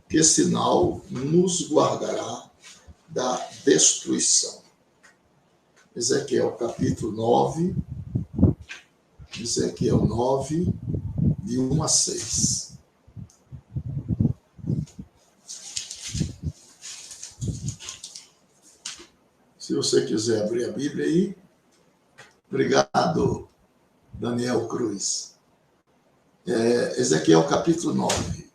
Que sinal nos guardará da destruição? Ezequiel capítulo 9, Ezequiel 9, de 1 a 6. Se você quiser abrir a Bíblia aí. Obrigado, Daniel Cruz. Ezequiel capítulo 9,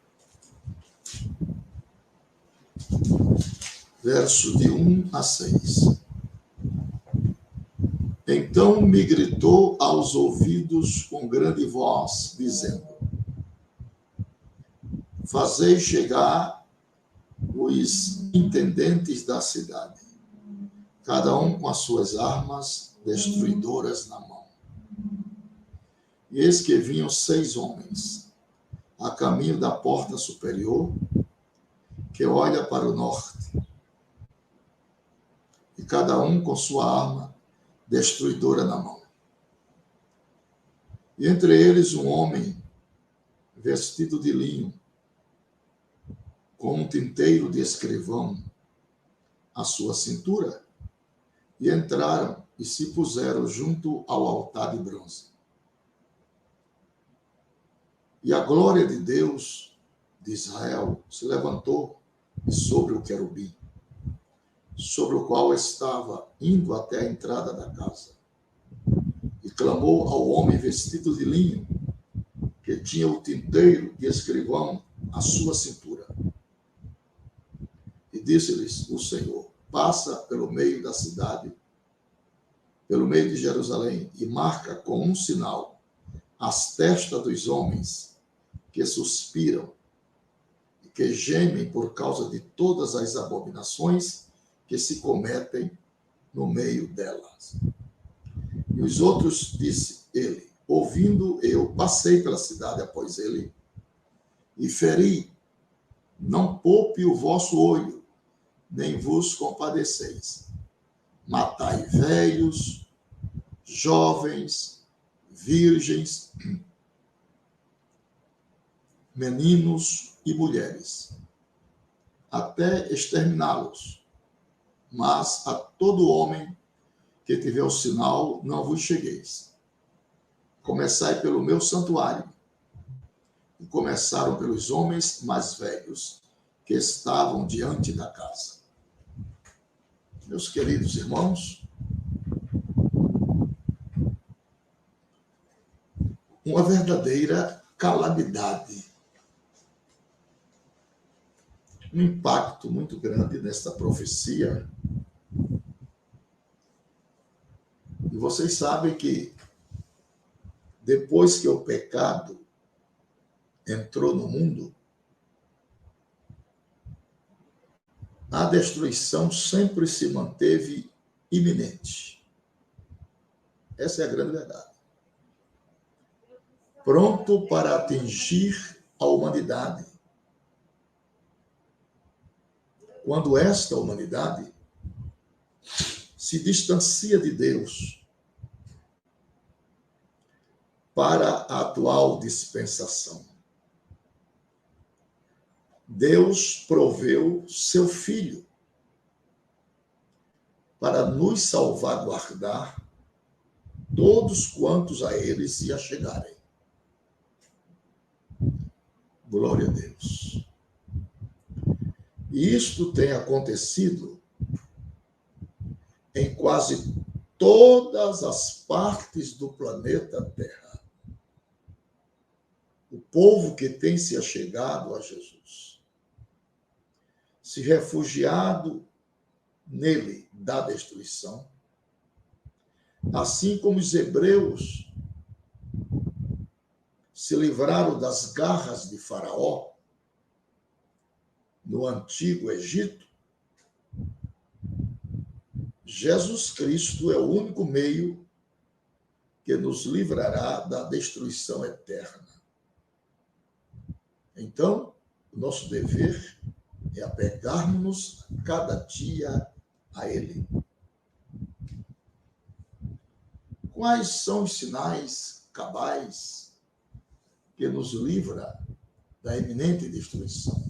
verso de 1 a 6. Então me gritou aos ouvidos com grande voz, dizendo: fazei chegar os intendentes da cidade, cada um com as suas armas destruidoras na mão. E eis que vinham 6 homens, a caminho da porta superior, que olha para o norte, e cada um com sua arma destruidora na mão. E entre eles um homem vestido de linho, com um tinteiro de escrivão à sua cintura, e entraram e se puseram junto ao altar de bronze. E a glória de Deus de Israel se levantou sobre o querubim, sobre o qual estava indo até a entrada da casa, e clamou ao homem vestido de linho, que tinha o tinteiro de escrivão à sua cintura. E disse-lhes o Senhor: passa pelo meio da cidade, pelo meio de Jerusalém, e marca com um sinal as testas dos homens que suspiram e que gemem por causa de todas as abominações que se cometem no meio delas. E os outros, disse ele, ouvindo, eu passei pela cidade após ele e feri: não poupe o vosso olho, nem vos compadeceis. Matai velhos, jovens, virgens, meninos e mulheres, até exterminá-los. Mas a todo homem que tiver o sinal, não vos chegueis. Começai pelo meu santuário. E começaram pelos homens mais velhos que estavam diante da casa. Meus queridos irmãos, uma verdadeira calamidade, um impacto muito grande nesta profecia. E vocês sabem que depois que o pecado entrou no mundo, a destruição sempre se manteve iminente. Essa é a grande verdade. Pronto para atingir a humanidade. Quando esta humanidade se distancia de Deus para a atual dispensação. Deus proveu seu Filho para nos salvaguardar todos quantos a ele se achegarem. Glória a Deus. E isto tem acontecido em quase todas as partes do planeta Terra. O povo que tem se achegado a Jesus, se refugiado nele da destruição, assim como os hebreus se livraram das garras de Faraó no antigo Egito, Jesus Cristo é o único meio que nos livrará da destruição eterna. Então, o nosso dever é apegarmos-nos cada dia a Ele. Quais são os sinais cabais que nos livra da iminente destruição?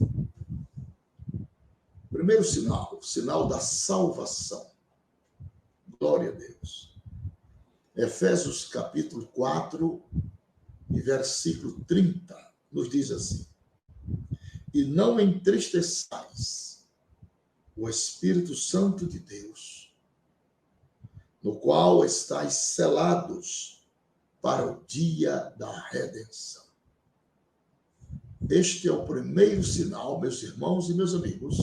Primeiro sinal, o sinal da salvação. Glória a Deus. Efésios capítulo 4 e versículo 30 nos diz assim: e não entristeçais o Espírito Santo de Deus, no qual estáis selados para o dia da redenção. Este é o primeiro sinal, meus irmãos e meus amigos,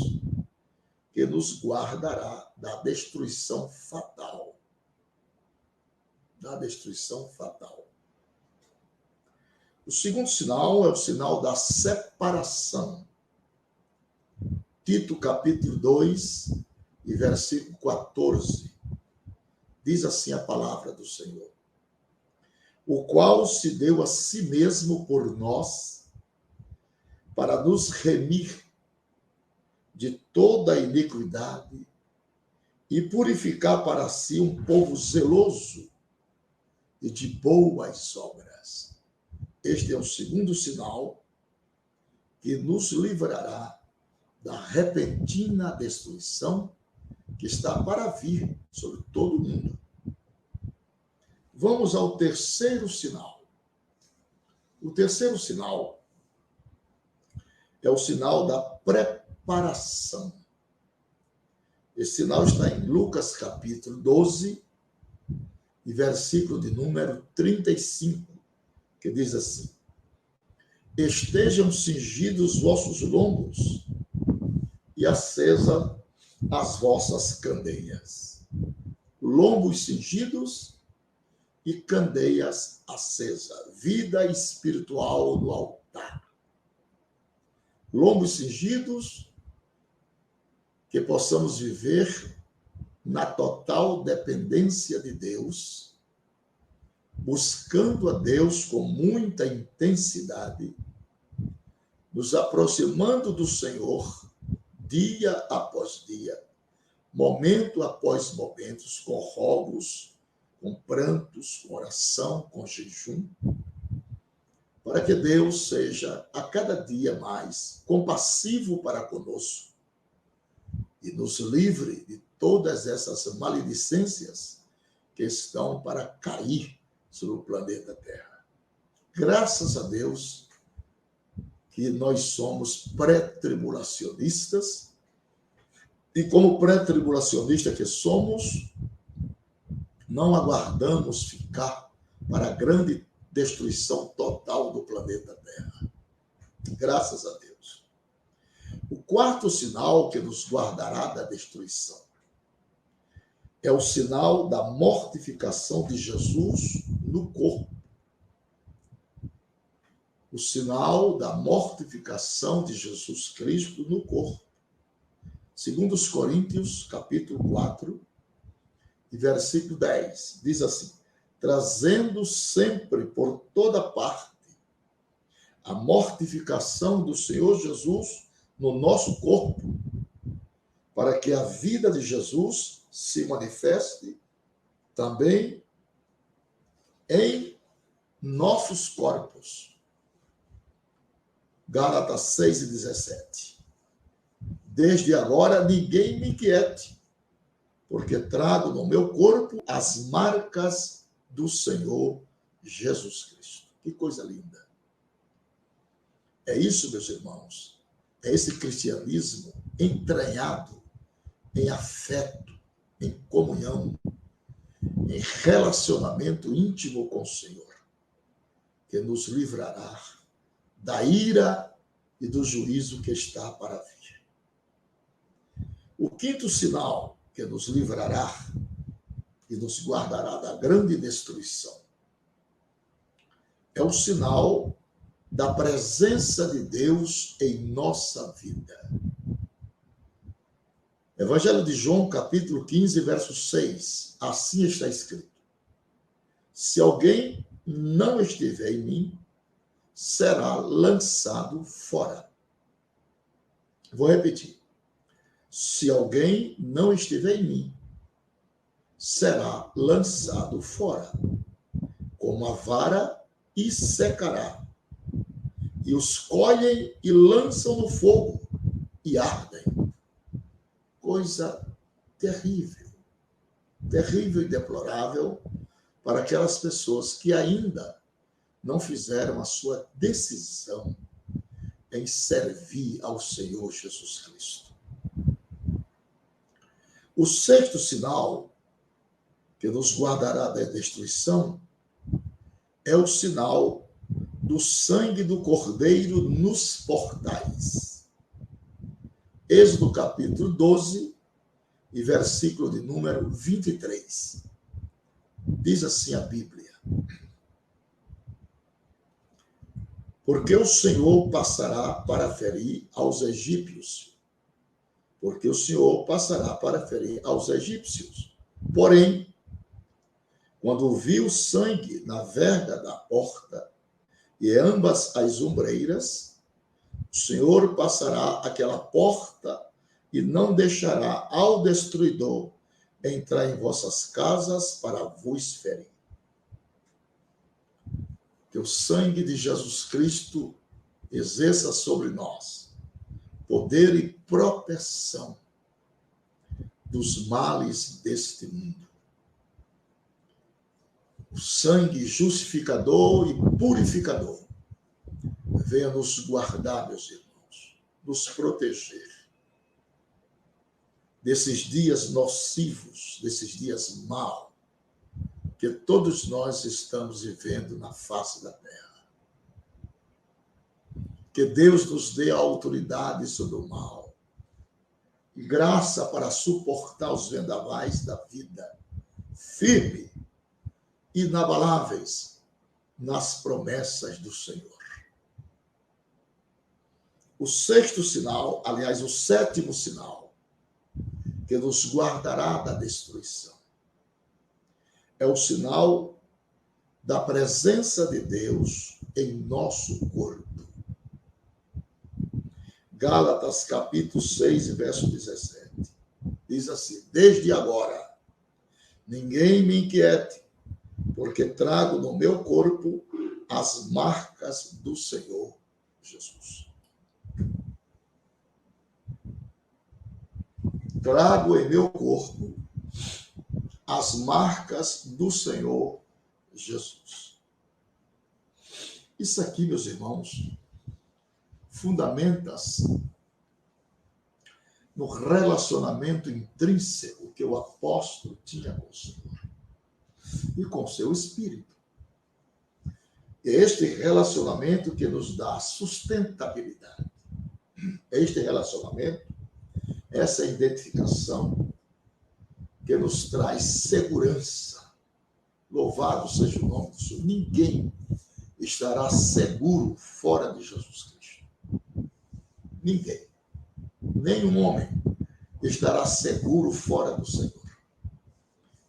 que nos guardará da destruição fatal. Da destruição fatal. O segundo sinal é o sinal da separação. Tito, capítulo 2, e versículo 14. Diz assim a palavra do Senhor: o qual se deu a si mesmo por nós, para nos remir de toda a iniquidade e purificar para si um povo zeloso e de boas obras. Este é o segundo sinal que nos livrará da repentina destruição que está para vir sobre todo o mundo. Vamos ao terceiro sinal. O terceiro sinal é o sinal da preparação. Esse sinal está em Lucas capítulo 12 e versículo de número 35, que diz assim: estejam cingidos os vossos lombos e acesa as vossas candeias. Lombos cingidos e candeias acesa. Vida espiritual no altar. Lombos cingidos, que possamos viver na total dependência de Deus, buscando a Deus com muita intensidade, nos aproximando do Senhor dia após dia, momento após momento, com rogos, com prantos, com oração, com jejum, para que Deus seja a cada dia mais compassivo para conosco e nos livre de todas essas maledicências que estão para cair sobre o planeta Terra. Graças a Deus que nós somos pré-tribulacionistas e, como pré-tribulacionista que somos, não aguardamos ficar para a grande destruição total do planeta Terra. Graças a Deus. O quarto sinal que nos guardará da destruição é o sinal da mortificação de Jesus no corpo. O sinal da mortificação de Jesus Cristo no corpo. Segundo os Coríntios, capítulo 4, e versículo 10, diz assim: trazendo sempre por toda parte a mortificação do Senhor Jesus no nosso corpo, para que a vida de Jesus se manifeste também em nossos corpos. Gálatas 6 e 17. Desde agora ninguém me inquiete, porque trago no meu corpo as marcas do Senhor Jesus Cristo. Que coisa linda. É isso, meus irmãos. É esse cristianismo entranhado em afeto, em comunhão, em relacionamento íntimo com o Senhor, que nos livrará da ira e do juízo que está para vir. O quinto sinal que nos livrará e nos guardará da grande destruição é o sinal da presença de Deus em nossa vida. Evangelho de João, capítulo 15, verso 6. Assim está escrito: se alguém não estiver em mim, será lançado fora. Vou repetir. Se alguém não estiver em mim, será lançado fora, como a vara, e secará. E os colhem e lançam no fogo, e ardem. coisa terrível, terrível e deplorável para aquelas pessoas que ainda não fizeram a sua decisão em servir ao Senhor Jesus Cristo. O sexto sinal que nos guardará da destruição é o sinal do sangue do Cordeiro nos portais. Êxodo capítulo 12 e versículo de número 23. Diz assim a Bíblia: porque o Senhor passará para ferir aos egípcios. Porque o Senhor passará para ferir aos egípcios. Porém, quando viu sangue na verga da porta e ambas as ombreiras, o Senhor passará aquela porta e não deixará ao destruidor entrar em vossas casas para vos ferir. Que o sangue de Jesus Cristo exerça sobre nós poder e proteção dos males deste mundo. O sangue justificador e purificador venha nos guardar, meus irmãos, nos proteger desses dias nocivos, desses dias maus que todos nós estamos vivendo na face da terra. Que Deus nos dê a autoridade sobre o mal e graça para suportar os vendavais da vida, firme, inabaláveis nas promessas do Senhor. O sexto sinal, aliás, o sétimo sinal, que nos guardará da destruição, é o sinal da presença de Deus em nosso corpo. Gálatas, capítulo 6, verso 17. Diz assim: desde agora, ninguém me inquiete, porque trago no meu corpo as marcas do Senhor Jesus. Trago em meu corpo as marcas do Senhor Jesus. Isso aqui, meus irmãos, fundamenta-se no relacionamento intrínseco que o apóstolo tinha com o Senhor e com o seu Espírito. É este relacionamento que nos dá sustentabilidade. É este relacionamento, essa identificação que nos traz segurança. Louvado seja o nome do Senhor. Ninguém estará seguro fora de Jesus Cristo. Ninguém, nenhum homem estará seguro fora do Senhor.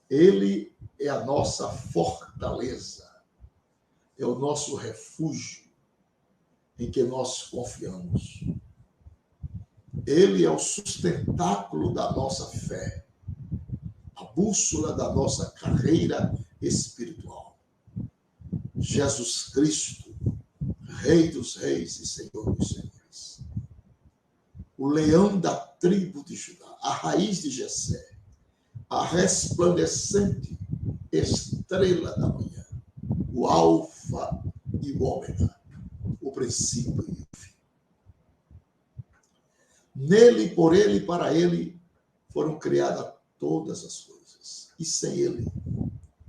Ele é a nossa fortaleza, é o nosso refúgio em que nós confiamos. Ele é o sustentáculo da nossa fé, a bússola da nossa carreira espiritual. Jesus Cristo, Rei dos Reis e Senhor dos Senhores. O leão da tribo de Judá, a raiz de Jessé, a resplandecente estrela da manhã, o alfa e o ômega, o princípio e o fim. Nele, por ele e para ele foram criadas todas as coisas. E sem ele,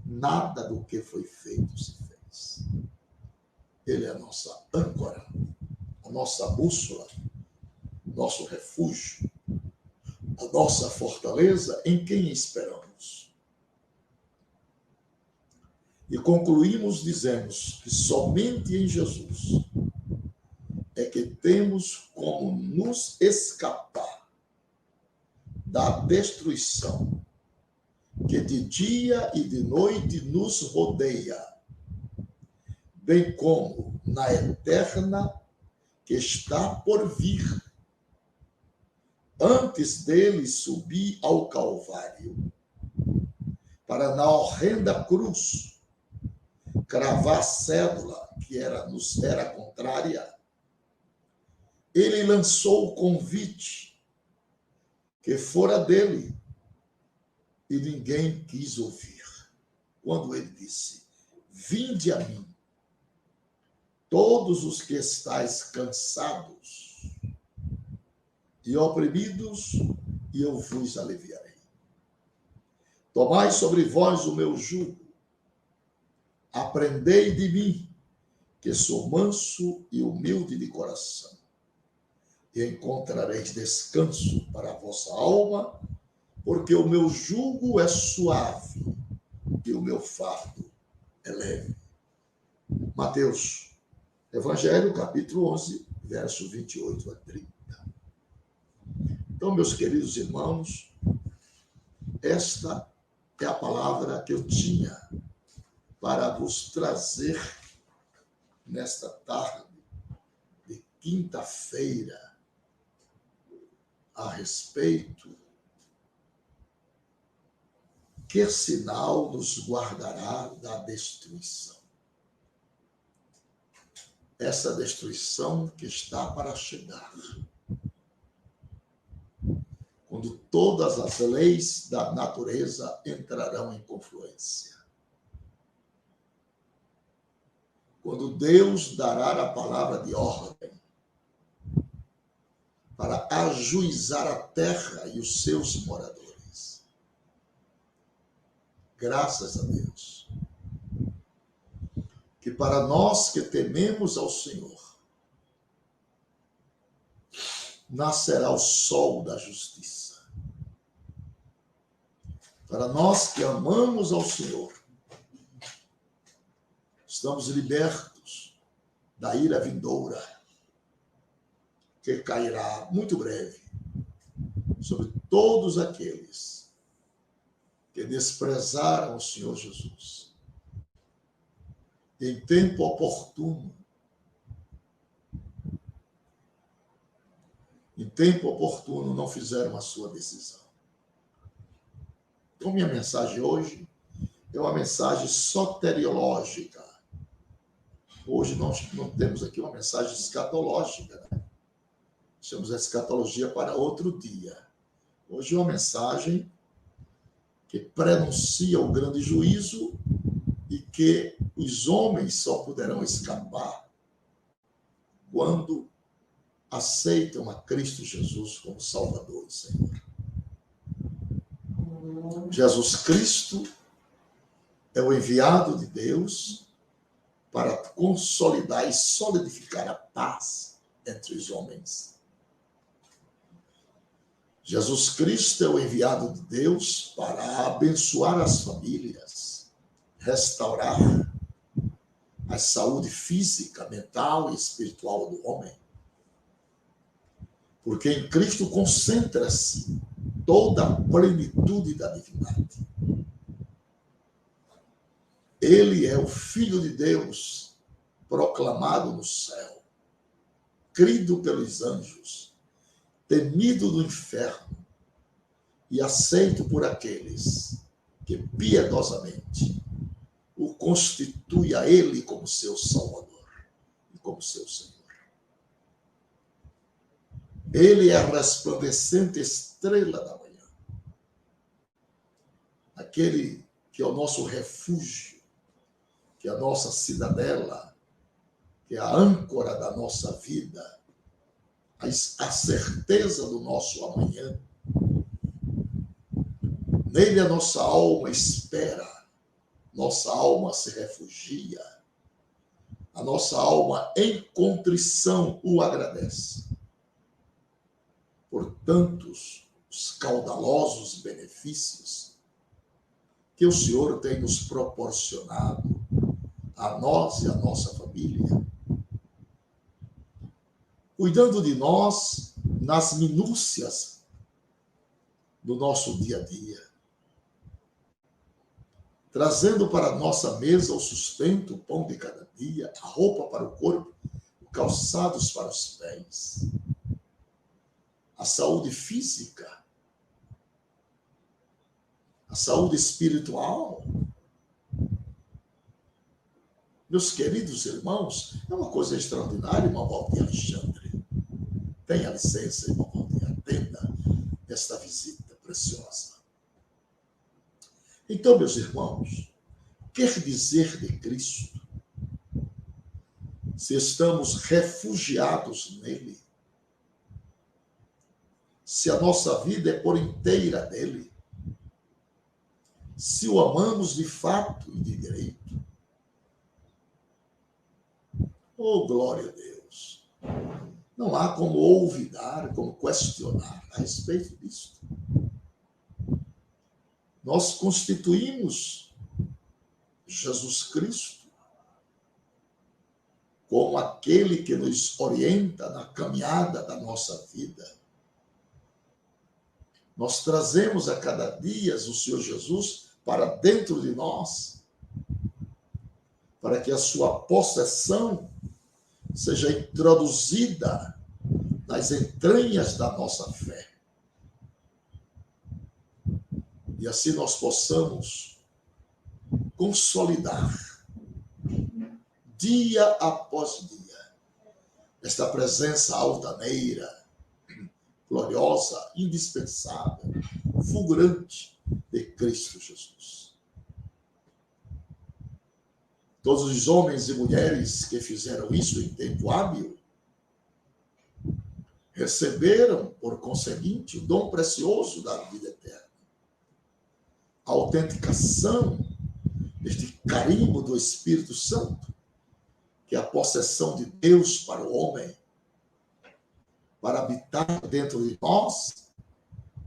nada do que foi feito se fez. Ele é a nossa âncora, a nossa bússola, nosso refúgio, a nossa fortaleza, em quem esperamos. E concluímos, dizemos que somente em Jesus é que temos como nos escapar da destruição que de dia e de noite nos rodeia, bem como na eterna que está por vir, antes dele subir ao Calvário, para na horrenda cruz cravar a cédula que nos era contrária. Ele lançou o convite que fora dele e ninguém quis ouvir. Quando ele disse: vinde a mim, todos os que estáis cansados e oprimidos, e eu vos aliviarei. Tomai sobre vós o meu jugo, aprendei de mim, que sou manso e humilde de coração, e encontrareis descanso para a vossa alma, porque o meu jugo é suave e o meu fardo é leve. Mateus, Evangelho, capítulo 11, verso 28 a 30. Então, meus queridos irmãos, esta é a palavra que eu tinha para vos trazer nesta tarde de quinta-feira a respeito. Que sinal nos guardará da destruição? Essa destruição que está para chegar. Quando todas as leis da natureza entrarão em confluência. Quando Deus dará a palavra de ordem para ajuizar a terra e os seus moradores. Graças a Deus. Que para nós que tememos ao Senhor, nascerá o sol da justiça. Para nós que amamos ao Senhor, estamos libertos da ira vindoura, que cairá muito breve sobre todos aqueles que desprezaram o Senhor Jesus. Em tempo oportuno, não fizeram a sua decisão. Então, minha mensagem hoje é uma mensagem soteriológica. Hoje nós não temos aqui uma mensagem escatológica, né? Chamamos a escatologia para outro dia. Hoje é uma mensagem que prenuncia o grande juízo e que os homens só poderão escapar quando aceitam a Cristo Jesus como Salvador e Senhor. Jesus Cristo é o enviado de Deus para consolidar e solidificar a paz entre os homens. Jesus Cristo é o enviado de Deus para abençoar as famílias, restaurar a saúde física, mental e espiritual do homem. Porque em Cristo concentra-se toda a plenitude da divindade. Ele é o Filho de Deus, proclamado no céu, crido pelos anjos, temido do inferno e aceito por aqueles que piedosamente o constitui a ele como seu Salvador e como seu Senhor. Ele é a resplandecente estrela da manhã, aquele que é o nosso refúgio, que é a nossa cidadela, que é a âncora da nossa vida, a certeza do nosso amanhã. Nele a nossa alma espera, nossa alma se refugia, a nossa alma em contrição o agradece. Por tantos os caudalosos benefícios que o Senhor tem nos proporcionado a nós e a nossa família, cuidando de nós nas minúcias do nosso dia a dia, trazendo para a nossa mesa o sustento, o pão de cada dia, a roupa para o corpo, calçados para os pés, a saúde física, a saúde espiritual. Meus queridos irmãos, é uma coisa extraordinária, irmão Valdir Alexandre. Tenha licença, irmão Valdir, atenda. esta visita preciosa. Então, meus irmãos, quer dizer de Cristo, se estamos refugiados nele, se a nossa vida é por inteira dele, se o amamos de fato e de direito. Oh, glória a Deus! Não há como olvidar, como questionar a respeito disso. Nós constituímos Jesus Cristo como aquele que nos orienta na caminhada da nossa vida. Nós trazemos a cada dia o Senhor Jesus para dentro de nós, para que a sua possessão seja introduzida nas entranhas da nossa fé. E assim nós possamos consolidar, dia após dia, esta presença altaneira, gloriosa, indispensável, fulgurante de Cristo Jesus. Todos os homens e mulheres que fizeram isso em tempo hábil receberam, por conseguinte, o dom precioso da vida eterna. A autenticação deste carimbo do Espírito Santo, que é a possessão de Deus para o homem, para habitar dentro de nós,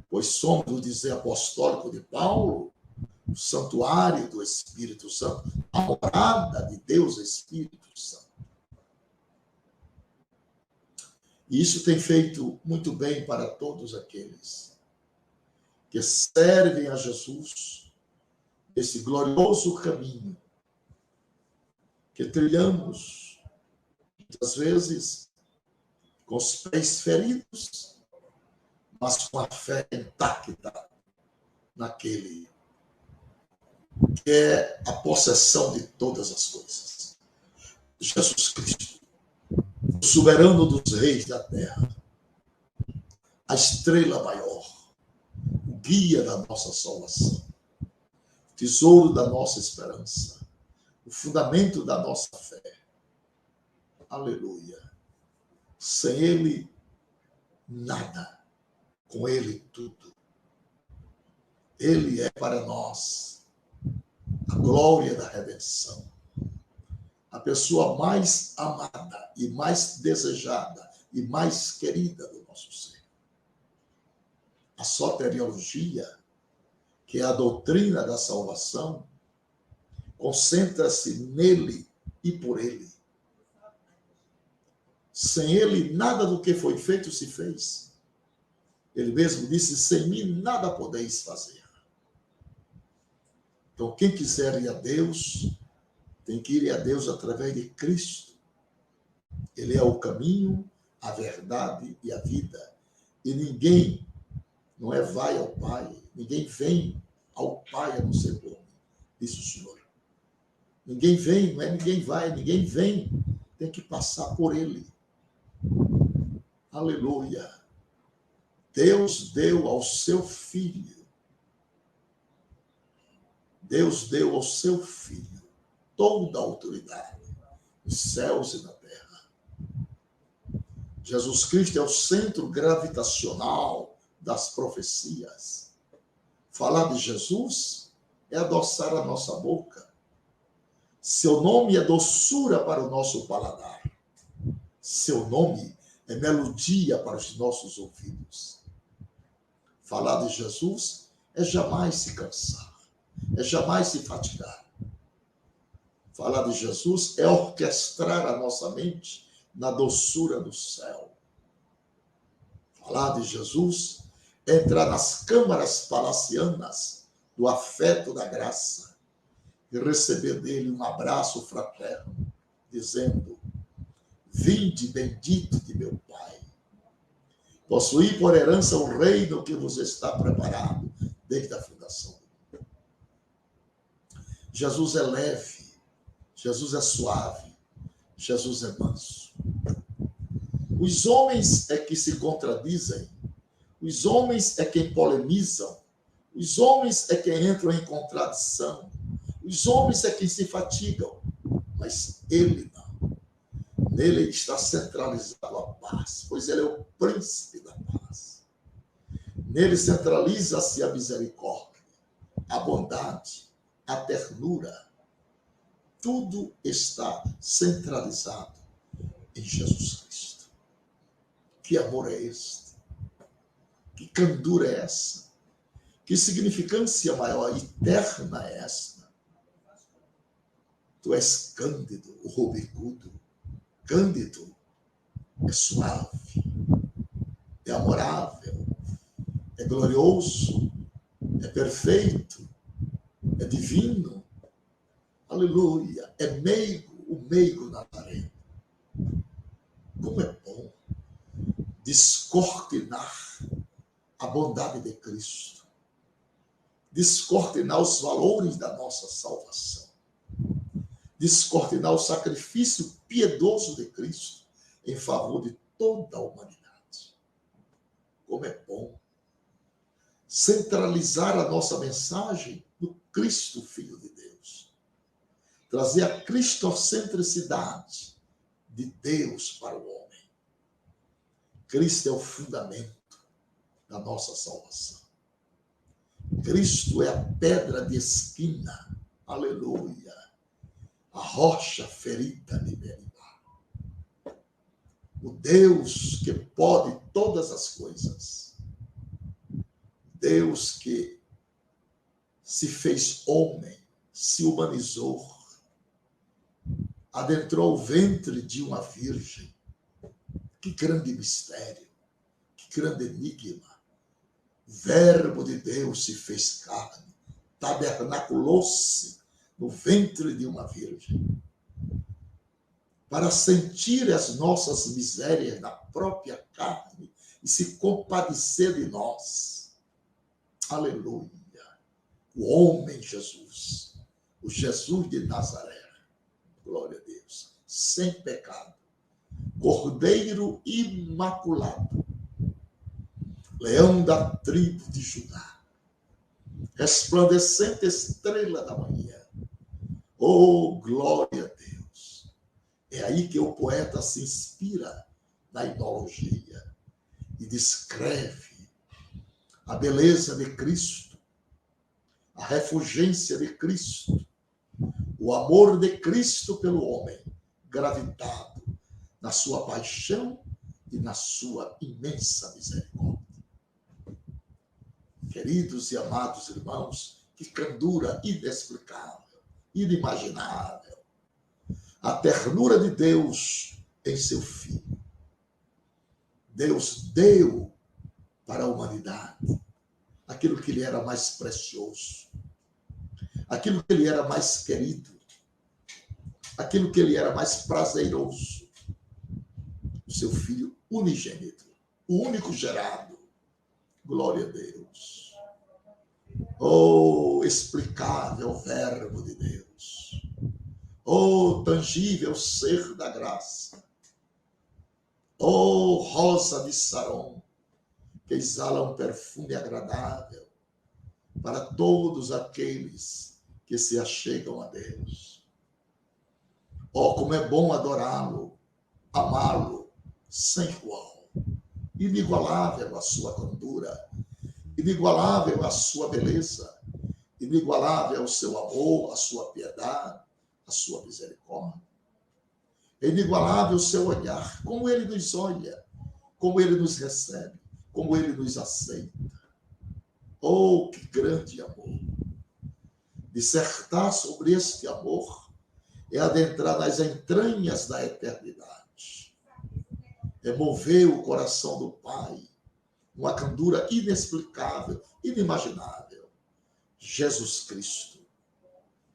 pois somos, do dizer apostólico de Paulo, o santuário do Espírito Santo, a morada de Deus, Espírito Santo. E isso tem feito muito bem para todos aqueles que servem a Jesus esse glorioso caminho que trilhamos, muitas vezes, com os pés feridos, mas com a fé intacta naquele que é a possessão de todas as coisas. Jesus Cristo, o soberano dos reis da terra, a estrela maior, o guia da nossa salvação, o tesouro da nossa esperança, o fundamento da nossa fé. Aleluia. Sem ele, nada. Com ele, tudo. Ele é para nós a glória da redenção. A pessoa mais amada e mais desejada e mais querida do nosso ser. A soteriologia, que é a doutrina da salvação, concentra-se nele e por ele. Sem ele, nada do que foi feito se fez. Ele mesmo disse, sem mim nada podeis fazer. Então, quem quiser ir a Deus, tem que ir a Deus através de Cristo. Ele é o caminho, a verdade e a vida. E ninguém, não é vai ao Pai, ninguém vem ao Pai a não ser por mim, disse o Senhor. Ninguém vem, não é ninguém vai, ninguém vem. Tem que passar por ele. Aleluia. Deus deu ao seu Filho. Deus deu ao seu Filho toda a autoridade, nos céus e na terra. Jesus Cristo é o centro gravitacional das profecias. Falar de Jesus é adoçar a nossa boca. Seu nome é doçura para o nosso paladar. Seu nome é melodia para os nossos ouvidos. Falar de Jesus é jamais se cansar, é jamais se fatigar. Falar de Jesus é orquestrar a nossa mente na doçura do céu. Falar de Jesus é entrar nas câmaras palacianas do afeto da graça e receber dele um abraço fraterno, dizendo: vinde bendito de meu Pai. Possuí por herança o reino que vos está preparado desde a fundação do mundo. Jesus é leve, Jesus é suave, Jesus é manso. Os homens é que se contradizem, Os homens é quem polemizam. Os homens é quem entram em contradição. Os homens é quem se fatigam. Mas ele não. Nele está centralizado a paz, pois ele é o príncipe da paz. Nele centraliza-se a misericórdia, a bondade, a ternura. Tudo está centralizado em Jesus Cristo. Que amor é este? Que candura é essa? Que significância maior e eterna é esta? Tu és cândido, o rubicudo. Cândido é suave, é amorável, é glorioso, é perfeito, é divino. Aleluia. É meigo, o meigo nazareno. Como é bom descortinar a bondade de Cristo, descortinar os valores da nossa salvação, descortinar o sacrifício piedoso de Cristo em favor de toda a humanidade. Como é bom centralizar a nossa mensagem no Cristo, Filho de Deus. Trazer a cristocentricidade de Deus para o homem. Cristo é o fundamento da nossa salvação. Cristo é a pedra de esquina. Aleluia. A rocha ferida de Meribá. O Deus que pode todas as coisas. Deus que se fez homem, se humanizou, adentrou o ventre de uma virgem. Que grande mistério, que grande enigma. O Verbo de Deus se fez carne, tabernaculou-se no ventre de uma virgem, para sentir as nossas misérias na própria carne e se compadecer de nós. Aleluia. O homem Jesus, o Jesus de Nazaré, glória a Deus, sem pecado, Cordeiro imaculado, leão da tribo de Judá, resplandecente estrela da manhã. Oh, glória a Deus! É aí que o poeta se inspira na idolatria e descreve a beleza de Cristo, a refulgência de Cristo, o amor de Cristo pelo homem, gravitado na sua paixão e na sua imensa misericórdia. Queridos e amados irmãos, que candura inexplicável, inimaginável. A ternura de Deus em seu Filho. Deus deu para a humanidade aquilo que lhe era mais precioso, aquilo que lhe era mais querido, aquilo que lhe era mais prazeroso. O seu Filho unigênito, o único gerado. Glória a Deus. Oh, explicável Verbo de Deus. Oh, tangível ser da graça. Oh, rosa de Saron, que exala um perfume agradável para todos aqueles que se achegam a Deus. Oh, como é bom adorá-lo, amá-lo, sem igual, inigualável a sua candura, inigualável a sua beleza, inigualável o seu amor, a sua piedade, a sua misericórdia. É inigualável o seu olhar, como ele nos olha, como ele nos recebe, como ele nos aceita. Oh, que grande amor! Dissertar sobre este amor é adentrar nas entranhas da eternidade. É mover o coração do Pai, uma candura inexplicável, inimaginável. Jesus Cristo,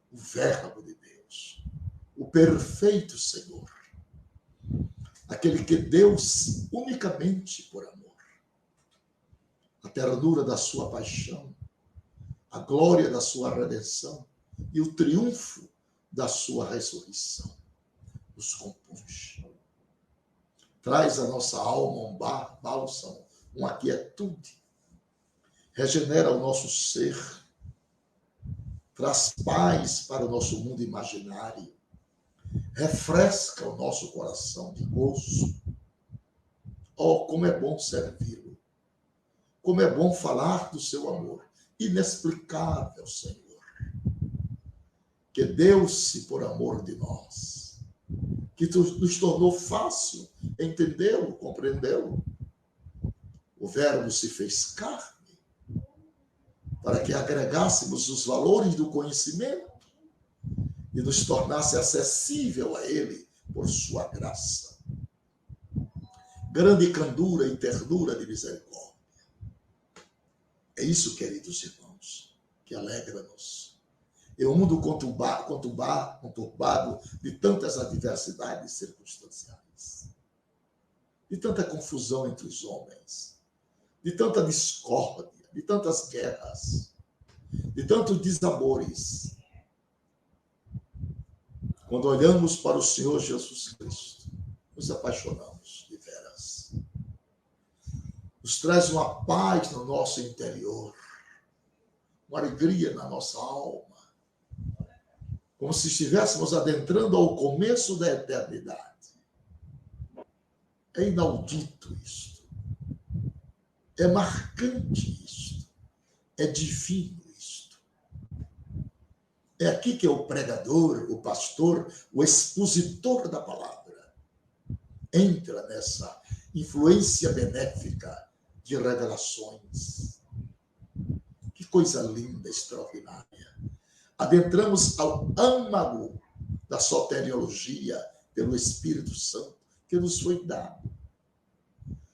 o Verbo de Deus, o perfeito Senhor, aquele que deu-se unicamente por amor. A ternura da sua paixão, a glória da sua redenção e o triunfo da sua ressurreição nos compunge. Traz à nossa alma um bálsamo, uma quietude, regenera o nosso ser, traz paz para o nosso mundo imaginário, refresca o nosso coração de gozo. Oh, como é bom servi-lo, como é bom falar do seu amor, inexplicável, Senhor, que deu-se por amor de nós, que nos tornou fácil entendê-lo, compreendê-lo. O Verbo se fez carne para que agregássemos os valores do conhecimento e nos tornasse acessível a ele por sua graça. Grande candura e ternura de misericórdia. É isso, queridos irmãos, que alegra-nos. Em um mundo conturbado de tantas adversidades circunstanciais, de tanta confusão entre os homens, de tanta discórdia, de tantas guerras, de tantos desamores. Quando olhamos para o Senhor Jesus Cristo, nos apaixonamos de veras. Nos traz uma paz no nosso interior, uma alegria na nossa alma, como se estivéssemos adentrando ao começo da eternidade. É inaudito isto. É marcante isto. É divino isto. É aqui que o pregador, o pastor, o expositor da palavra entra nessa influência benéfica de revelações. Que coisa linda, extraordinária. Adentramos ao âmago da soteriologia pelo Espírito Santo que nos foi dado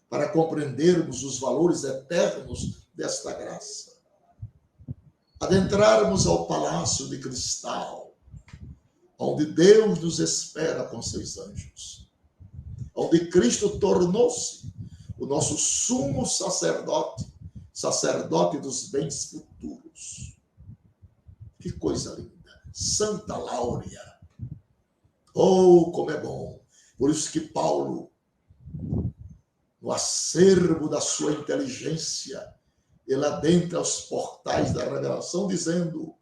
para compreendermos os valores eternos desta graça. Adentrarmos ao palácio de cristal, onde Deus nos espera com seus anjos, onde Cristo tornou-se o nosso sumo sacerdote, sacerdote dos bens futuros. Que coisa linda! Santa Láurea. Oh, como é bom! Por isso que Paulo, no acervo da sua inteligência, ele adentra os portais da revelação, dizendo: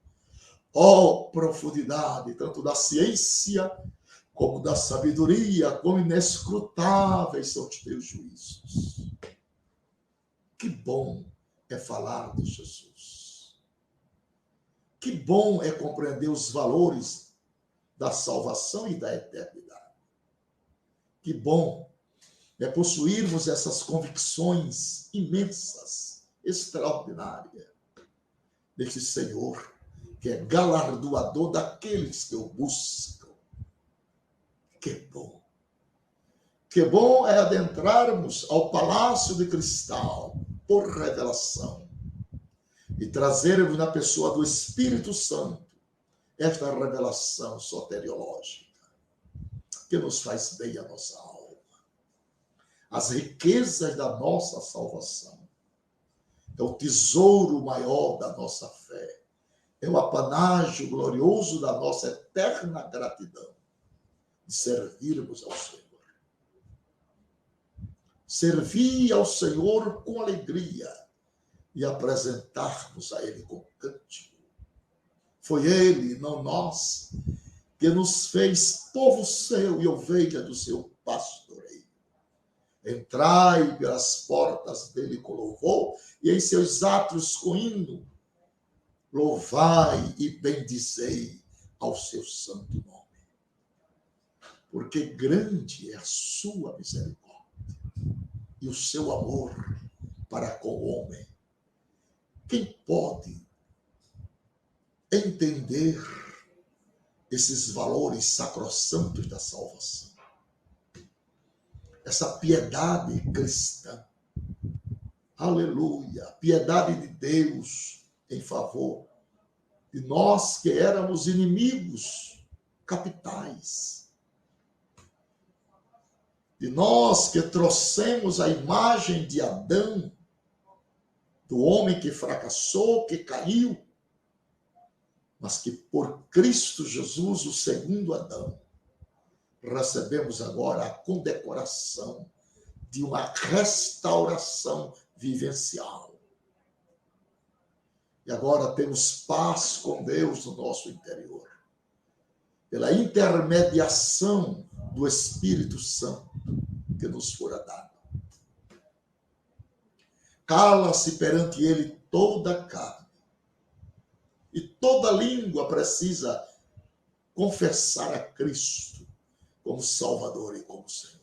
ó profundidade, tanto da ciência, como da sabedoria, como inescrutáveis são os teus juízos. Que bom é falar de Jesus. Que bom é compreender os valores da salvação e da eternidade. Que bom é possuirmos essas convicções imensas, extraordinárias, deste Senhor, que é galardoador daqueles que o buscam. Que bom! Que bom é adentrarmos ao palácio de cristal por revelação e trazermos na pessoa do Espírito Santo esta revelação soteriológica que nos faz bem a nossa alma. As riquezas da nossa salvação é o tesouro maior da nossa fé, é o apanágio glorioso da nossa eterna gratidão de servirmos ao Senhor. Servir ao Senhor com alegria e apresentarmos a Ele com cântico. Foi Ele, não nós, que nos fez povo seu e ovelha do seu pastoreio. Entrai pelas portas dele com louvor e em seus atos com hino. Louvai e bendizei ao seu santo nome. Porque grande é a sua misericórdia e o seu amor para com o homem. Quem pode entender esses valores sacrossantos da salvação? Essa piedade cristã. Aleluia! Piedade de Deus em favor de nós que éramos inimigos capitais. De nós que trouxemos a imagem de Adão, do homem que fracassou, que caiu, mas que por Cristo Jesus, o segundo Adão, recebemos agora a condecoração de uma restauração vivencial. E agora temos paz com Deus no nosso interior, pela intermediação do Espírito Santo que nos fora dado. Cala-se perante ele toda a carne, e toda língua precisa confessar a Cristo como Salvador e como Senhor.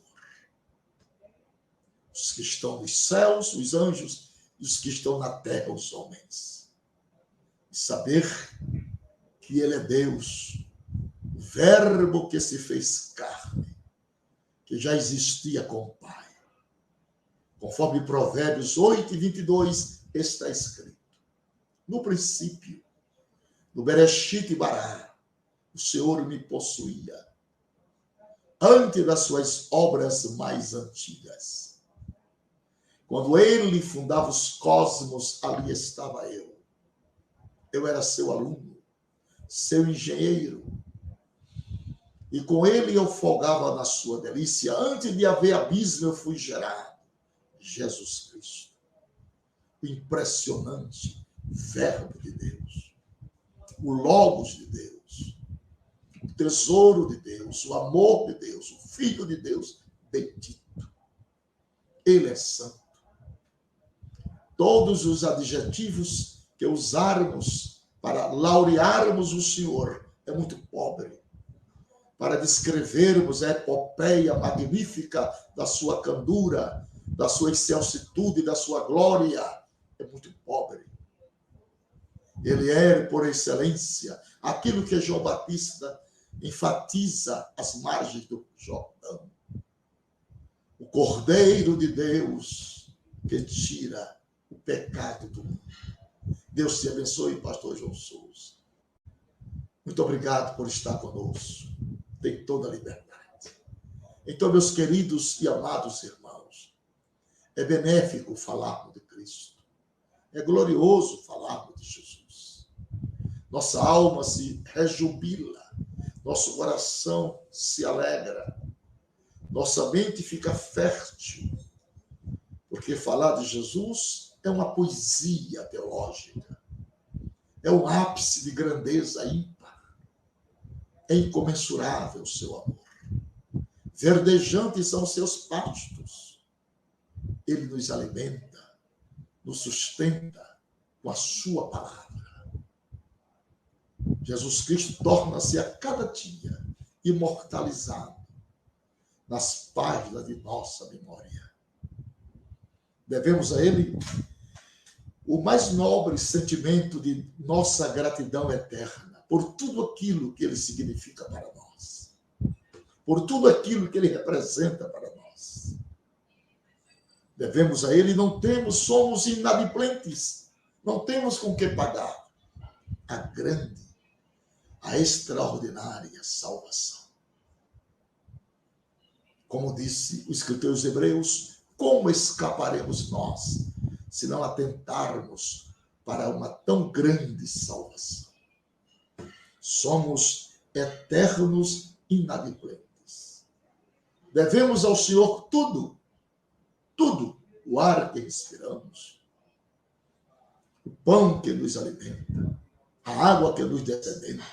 Os que estão nos céus, os anjos, e os que estão na terra, os homens. E saber que ele é Deus, o Verbo que se fez carne, que já existia com o Pai. Conforme Provérbios 8:22 está escrito: no princípio, no Bereshit Bará, o Senhor me possuía, antes das suas obras mais antigas. Quando ele fundava os cosmos, ali estava eu. Eu era seu aluno, seu engenheiro. E com ele eu folgava na sua delícia. Antes de haver abismo, eu fui gerado. Jesus Cristo. O impressionante Verbo de Deus. O Logos de Deus. O tesouro de Deus. O amor de Deus. O Filho de Deus bendito. Ele é santo. Todos os adjetivos que usarmos para laurearmos o Senhor é muito pobre. Para descrevermos a epopeia magnífica da sua candura, da sua excelsitude, da sua glória, é muito pobre. Ele é, por excelência, aquilo que João Batista enfatiza às margens do Jordão. O Cordeiro de Deus que tira o pecado do mundo. Deus te abençoe, pastor João Souza. Muito obrigado por estar conosco. Tem toda a liberdade. Então, meus queridos e amados irmãos, é benéfico falarmos de Cristo. É glorioso falarmos de Jesus. Nossa alma se rejubila, nosso coração se alegra, nossa mente fica fértil, porque falar de Jesus é uma poesia teológica, é um ápice de grandeza ímpar, é incomensurável o seu amor. Verdejantes são seus pastos. Ele nos alimenta, nos sustenta com a sua palavra. Jesus Cristo torna-se a cada dia imortalizado nas páginas de nossa memória. Devemos a ele o mais nobre sentimento de nossa gratidão eterna por tudo aquilo que ele significa para nós, por tudo aquilo que ele representa para nós. Devemos a ele, somos inadimplentes, não temos com que pagar a grande, a extraordinária salvação. Como disse o escritor aos Hebreus, como escaparemos nós se não atentarmos para uma tão grande salvação? Somos eternos inadimplentes. Devemos ao Senhor tudo, o ar que respiramos, o pão que nos alimenta, a água que nos descedenta,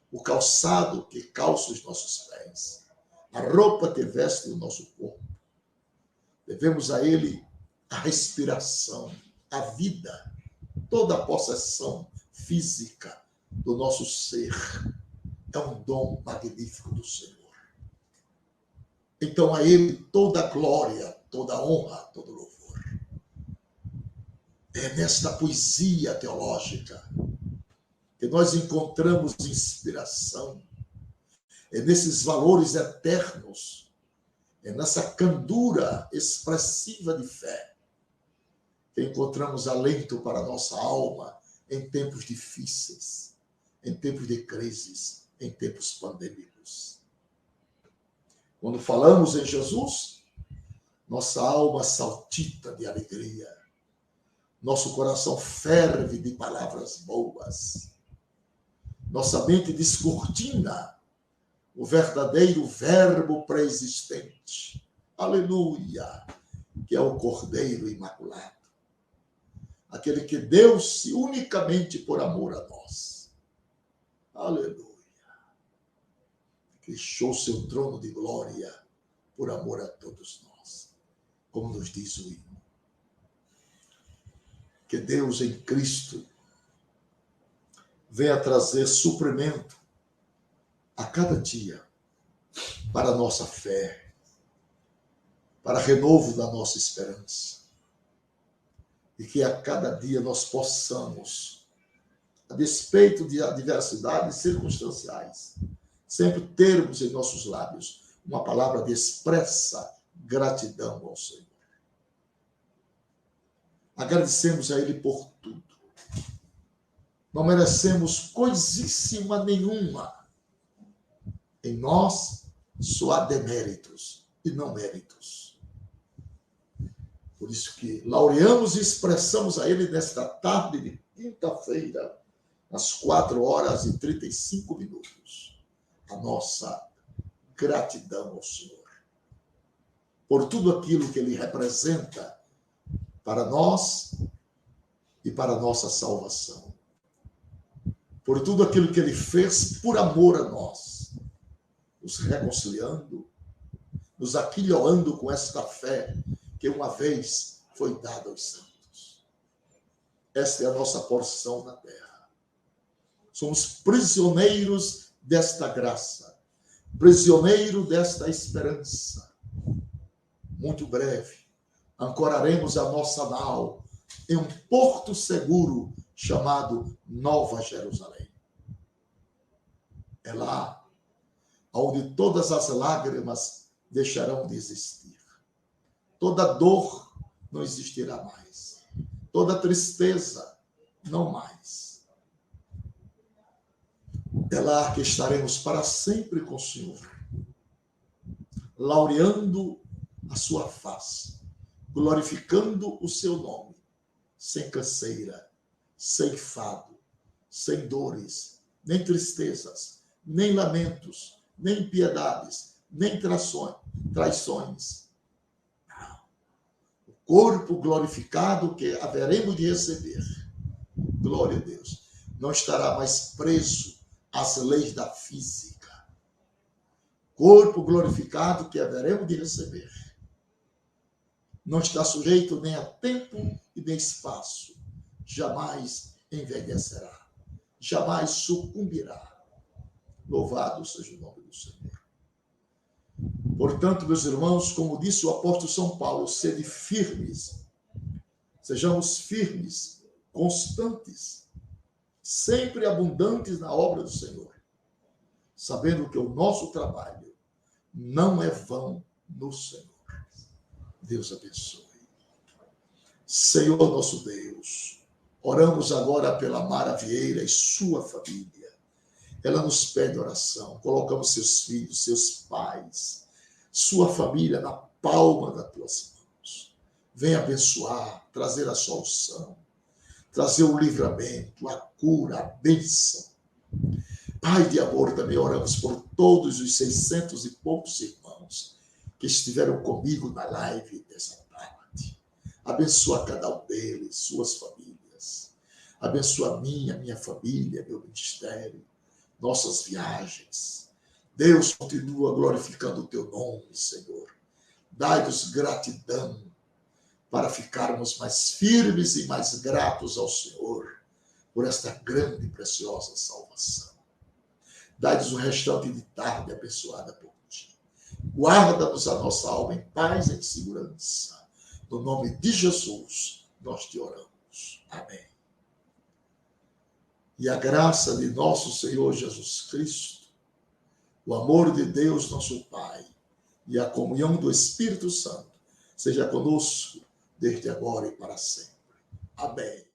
o calçado que calça os nossos pés, a roupa que veste o nosso corpo. Devemos a ele a respiração, a vida, toda a possessão física do nosso ser. É um dom magnífico do Senhor. Então a ele toda a glória, toda a honra, todo louvor. É nesta poesia teológica que nós encontramos inspiração. É nesses valores eternos, é nessa candura expressiva de fé que encontramos alento para a nossa alma em tempos difíceis, em tempos de crises, em tempos pandêmicos. Quando falamos em Jesus, nossa alma saltita de alegria, nosso coração ferve de palavras boas, nossa mente descortina o verdadeiro verbo pré-existente, aleluia, que é o Cordeiro Imaculado. aquele que deu-se unicamente por amor a nós. Aleluia. Deixou seu trono de glória por amor a todos nós, como nos diz o hino. Que Deus em Cristo venha trazer suprimento a cada dia para a nossa fé, para renovo da nossa esperança. E que a cada dia nós possamos, a despeito de adversidades circunstanciais, sempre termos em nossos lábios uma palavra de expressa gratidão ao Senhor. Agradecemos a Ele por tudo. Não merecemos coisíssima nenhuma. Em nós só há deméritos e não méritos. Por isso que laureamos e expressamos a Ele nesta tarde de quinta-feira, às 4h35, a nossa gratidão ao Senhor. Por tudo aquilo que Ele representa para nós e para a nossa salvação. Por tudo aquilo que Ele fez por amor a nós, nos reconciliando, nos aquilhoando com esta fé que uma vez foi dada aos santos. Esta é a nossa porção na terra. Somos prisioneiros desta graça, prisioneiro desta esperança. Muito breve, ancoraremos a nossa nau em um porto seguro chamado Nova Jerusalém. É lá onde todas as lágrimas deixarão de existir. Toda dor não existirá mais. Toda tristeza não mais. É lá que estaremos para sempre com o Senhor, laureando a sua face, glorificando o seu nome, sem canseira, sem fado, sem dores, nem tristezas, nem lamentos, nem impiedades, nem traições. O corpo glorificado que haveremos de receber, glória a Deus, não estará mais preso às leis da física. Corpo glorificado que haveremos de receber não está sujeito nem a tempo e nem espaço. Jamais envelhecerá. Jamais sucumbirá. Louvado seja o nome do Senhor. Portanto, meus irmãos, como disse o apóstolo São Paulo, sede firmes. Sejamos firmes, constantes, sempre abundantes na obra do Senhor, sabendo que o nosso trabalho não é vão no Senhor. Deus abençoe. Senhor nosso Deus, oramos agora pela Mara Vieira e sua família. Ela nos pede oração. Colocamos seus filhos, seus pais, sua família na palma das tuas mãos. Venha abençoar, trazer a solução, trazer o livramento, a cura, a bênção. Pai de amor, também oramos por todos os 600 e poucos irmãos que estiveram comigo na live dessa tarde. Abençoa cada um deles, suas famílias. Abençoa a minha família, meu ministério, nossas viagens. Deus, continua glorificando o teu nome, Senhor. Dai-nos gratidão para ficarmos mais firmes e mais gratos ao Senhor por esta grande e preciosa salvação. Dai-nos o restante de tarde abençoada por ti. Guarda-nos a nossa alma em paz e em segurança. No nome de Jesus, nós te oramos. Amém. E a graça de nosso Senhor Jesus Cristo, o amor de Deus, nosso Pai, e a comunhão do Espírito Santo seja conosco desde agora e para sempre. Amém.